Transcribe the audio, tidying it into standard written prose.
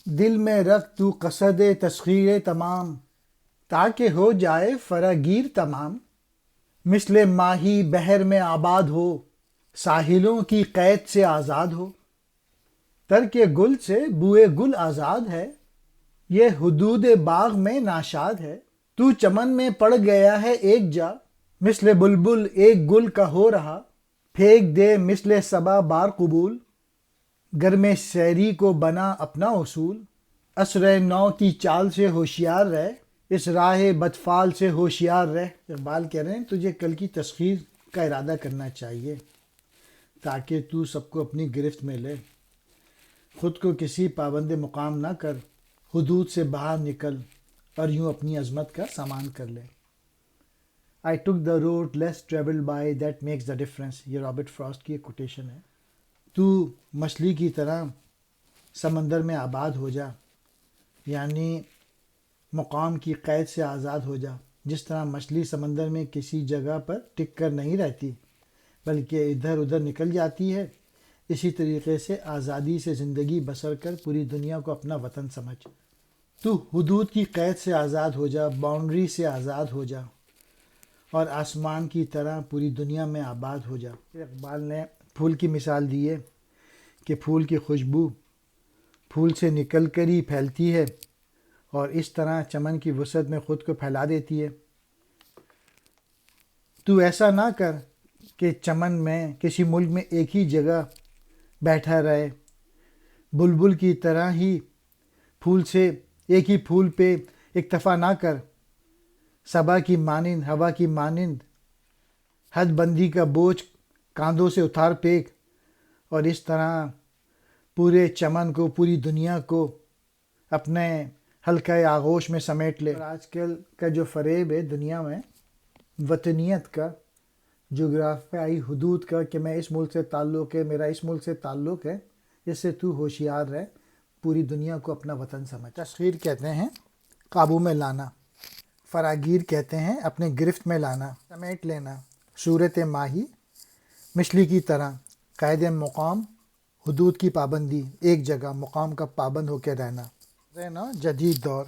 دل میں رکھ تو قصد تسخیر تمام، تاکہ ہو جائے فراگیر تمام۔ مثل ماہی بحر میں آباد ہو، ساحلوں کی قید سے آزاد ہو۔ ترک گل سے بوئے گل آزاد ہے، یہ حدود باغ میں ناشاد ہے۔ تو چمن میں پڑ گیا ہے ایک جا، مثل بلبل ایک گل کا ہو رہا۔ پھینک دے مثل صبا بار قبول، گر میں سیری کو بنا اپنا اصول۔ اسرِ نو کی چال سے ہوشیار رہ، اس راہ بدفعال سے ہوشیار رہ۔ اقبال کہہ رہے ہیں تجھے کل کی تسخیر کا ارادہ کرنا چاہیے تاکہ تو سب کو اپنی گرفت میں لے۔ خود کو کسی پابند مقام نہ کر، حدود سے باہر نکل اور یوں اپنی عظمت کا سامان کر لے۔ I took the road less traveled by that makes the difference، یہ رابرٹ فراسٹ کی ایک کوٹیشن ہے۔ تو مچھلی کی طرح سمندر میں آباد ہو جا، یعنی مقام کی قید سے آزاد ہو جا۔ جس طرح مچھلی سمندر میں کسی جگہ پر ٹک کر نہیں رہتی بلکہ ادھر ادھر نکل جاتی ہے، اسی طریقے سے آزادی سے زندگی بسر کر پوری دنیا کو اپنا وطن سمجھ۔ تو حدود کی قید سے آزاد ہو جا، باؤنڈری سے آزاد ہو جا اور آسمان کی طرح پوری دنیا میں آباد ہو جا۔ اقبال نے پھول کی مثال دی ہے کہ پھول کی خوشبو پھول سے نکل کر ہی پھیلتی ہے اور اس طرح چمن کی وسعت میں خود کو پھیلا دیتی ہے۔ تو ایسا نہ کر کہ چمن میں کسی ملک میں ایک ہی جگہ بیٹھا رہے، بلبل کی طرح ہی پھول سے ایک ہی پھول پہ اکتفا نہ کر، صبا کی مانند، ہوا کی مانند حد بندی کا بوجھ کاندھوں سے اتار پھینک اور اس طرح پورے چمن کو، پوری دنیا کو اپنے حلقۂ آغوش میں سمیٹ لے۔ اور آج کل کا جو فریب ہے دنیا میں وطنیت کا، جغرافیائی حدود کا، کہ میں اس ملک سے تعلق ہے، میرا اس ملک سے تعلق ہے، اس سے تو ہوشیار رہ، پوری دنیا کو اپنا وطن سمجھ۔ تسخیر کہتے ہیں قابو میں لانا، فراگیر کہتے ہیں اپنے گرفت میں لانا، سمیٹ لینا۔ صورت ماہی مچھلی کی طرح، قید مقام حدود کی پابندی، ایک جگہ مقام کا پابند ہو کے رہنا۔ جدید دور